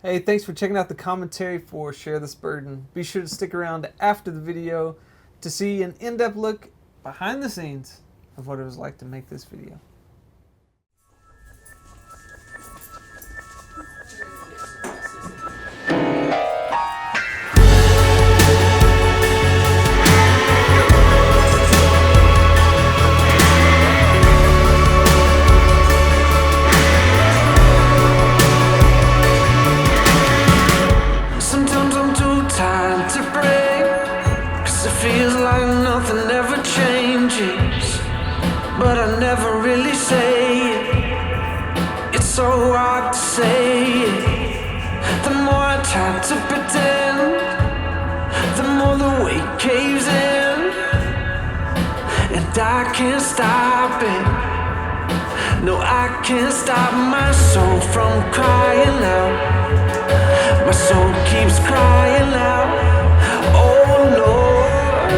Hey, thanks for checking out the commentary for Share This Burden. Be sure to stick around after the video to see an in-depth look behind the scenes of what it was like to make this video. Sometimes I'm too tired to break, 'cause it feels like nothing ever changes, but I never really say it. It's so hard to say it. The more I try to pretend, the more the weight caves in, and I can't stop it. No, I can't stop my soul from crying out. My soul keeps crying out, oh Lord,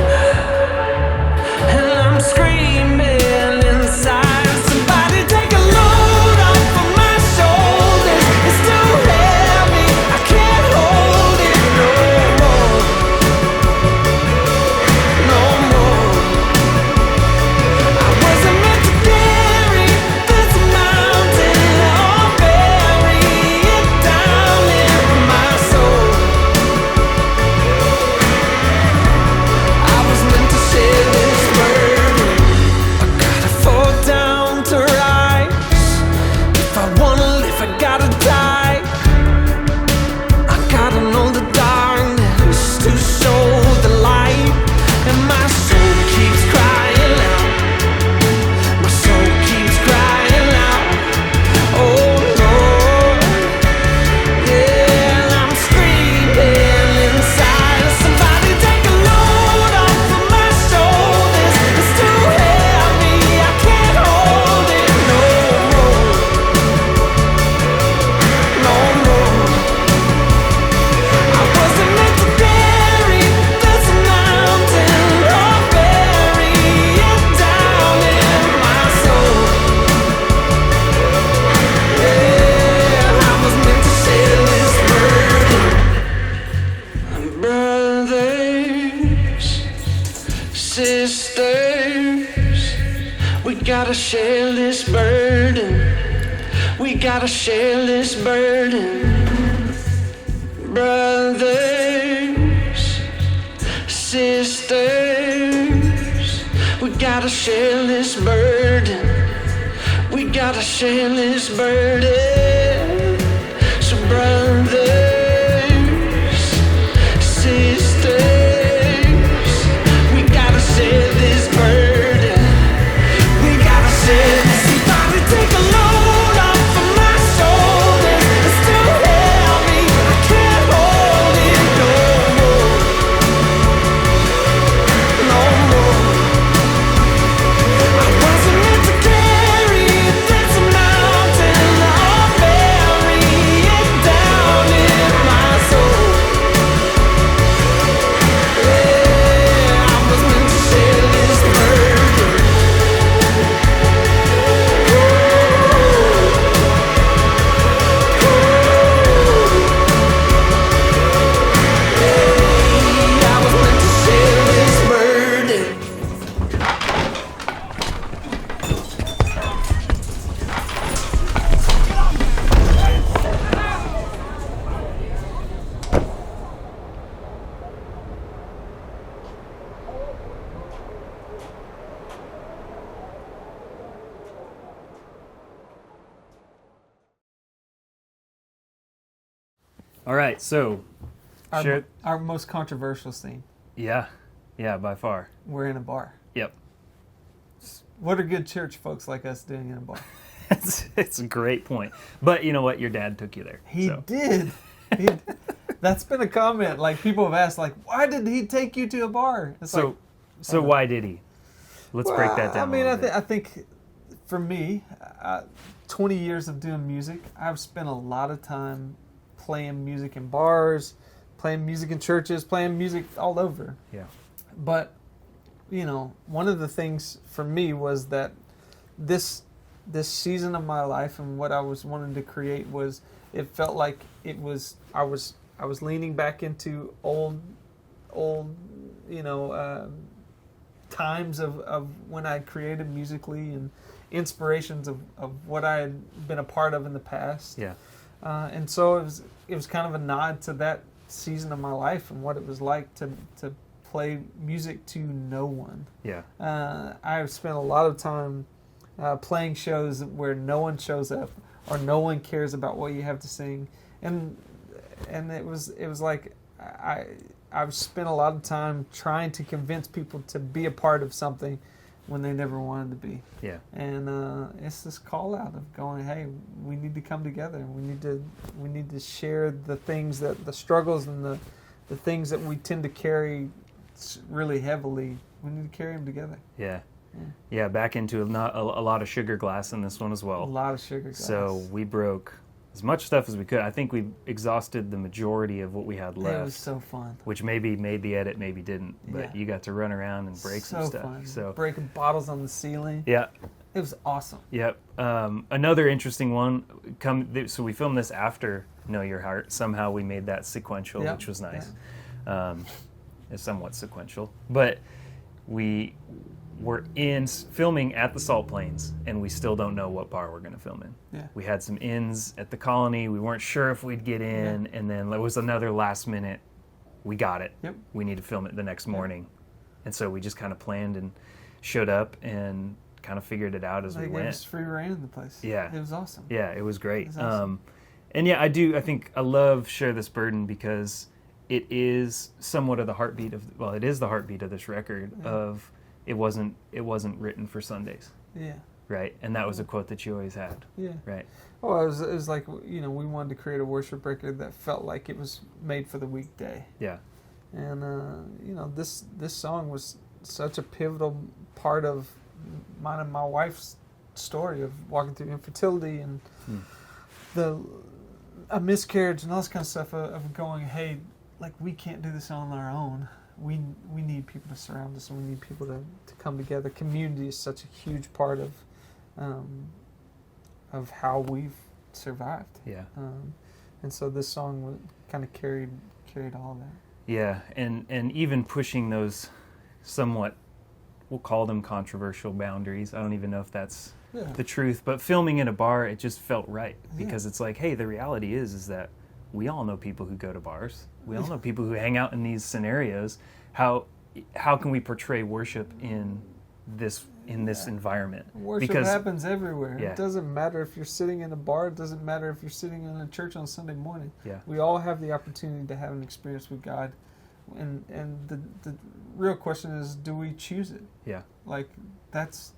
and I'm screaming inside. Somebody take a load off of my shoulders. It's too heavy, I can't hold it no more, no more. I wasn't meant to carry this mountain or bury it down in my soul. I was meant to share this burden. I gotta fall down to rise. If I wanna live, I gotta die. I gotta know the darkness to show the light. And my soul keeps crying out. My soul keeps crying out, oh Lord. Yeah, I'm screaming inside. Somebody take a load off of my shoulders. It's too heavy, I can't hold it no more, no more. I wasn't meant to carry this mountain or bury it down in my soul. Yeah, I was meant to share this burden. Brothers, sisters, we gotta share this burden. We gotta share this burden. Brothers, sisters, we gotta share this burden. We gotta share this burden. So brothers, sisters, we gotta share this burden. We gotta share this. Somebody take a load off of my shoulders. It's too heavy, I can't hold it no more, no more. I wasn't meant to carry this mountain or bury it down in my soul. Yeah, I was meant to share this burden. I was meant to share this burden. All right, so share. Our most controversial scene. Yeah, by far. We're in a bar. Yep. What are good church folks like us doing in a bar? It's a great point. But you know what? Your dad took you there. He so. did. That's been a comment. Like, people have asked, like, why did he take you to a bar? It's like, So why did he? Let's break that down. I mean, a little bit. I think for me, 20 years of doing music, I've spent a lot of time playing music in bars, playing music in churches, playing music all over. Yeah. But, you know, one of the things for me was that this season of my life and what I was wanting to create was it felt like I was leaning back into old times of when I created musically and inspirations of what I had been a part of in the past. Yeah. And so it was kind of a nod to that season of my life and what it was like to play music to no one. Yeah. I've spent a lot of time playing shows where no one shows up or no one cares about what you have to sing, and it was like I've spent a lot of time trying to convince people to be a part of something when they never wanted to be. Yeah. And it's this call out of going, hey, we need to come together. We need to share the things the struggles and the things that we tend to carry really heavily. We need to carry them together. Yeah. Yeah, back into a lot of sugar glass in this one as well. A lot of sugar glass. So we broke as much stuff as we could. I think we exhausted the majority of what we had left. It was so fun. Which maybe made the edit, maybe didn't. But Yeah. you got to run around and break some stuff. Fun. So breaking bottles on the ceiling. yeah. It was awesome. Yep. Another interesting one. So we filmed this after Know Your Heart. Somehow we made that sequential, Yep. which was nice. It's somewhat sequential, but we were filming at the Salt Plains, and we still don't know what bar we're going to film in. Yeah. We had some ins at the Colony. We weren't sure if we'd get in, and then there was another last minute. We got it. Yep. We need to film it the next morning, and so we just kind of planned and showed up and kind of figured it out as we It went. was free reign in the place. Yeah. It was awesome. Yeah, it was great. It was awesome. And yeah, I think I love Share This Burden because it is somewhat of the heartbeat it is the heartbeat of this record of it wasn't written for Sundays, Yeah. right? And that was a quote that you always had, Yeah. right? Well, it was like, we wanted to create a worship record that felt like it was made for the weekday. Yeah. And, this song was such a pivotal part of mine and my wife's story of walking through infertility and a miscarriage and all this kind of stuff of going, hey, like, we can't do this on our own. We need people to surround us, and we need people to come together. Community is such a huge part of how we've survived. Yeah. And so this song kind of carried all of that. Yeah, and even pushing those somewhat, we'll call them controversial boundaries. I don't even know if that's the truth, but filming in a bar, it just felt right because it's like, hey, the reality is that we all know people who go to bars. We all know people who hang out in these scenarios. How can we portray worship in this environment? Worship happens everywhere. Yeah. It doesn't matter if you're sitting in a bar. It doesn't matter if you're sitting in a church on Sunday morning. Yeah. We all have the opportunity to have an experience with God. And the real question is, do we choose it? Yeah. Like, that's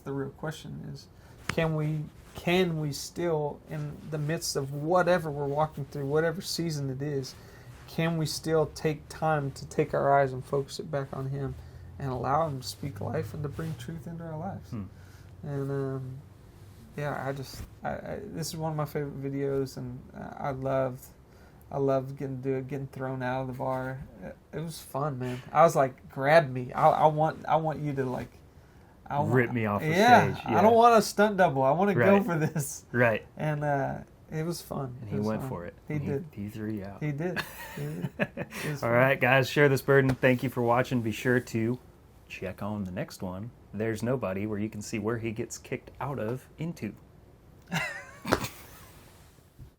the real question is, can we still, in the midst of whatever we're walking through, whatever season it is, can we still take time to take our eyes and focus it back on Him and allow Him to speak life and to bring truth into our lives? And this is one of my favorite videos, and I loved getting thrown out of the bar. It was fun, man. I was like, grab me. I want you to like. Rip me off the stage. Yeah, Yeah. I don't want a stunt double. I want to go Right. for this. Right. And it was fun. And he went for it. He did. He threw you out. He did. It was All fun. right, guys, Share This Burden. Thank you for watching. Be sure to check on the next one. There's Nobody, where you can see where he gets kicked out of into.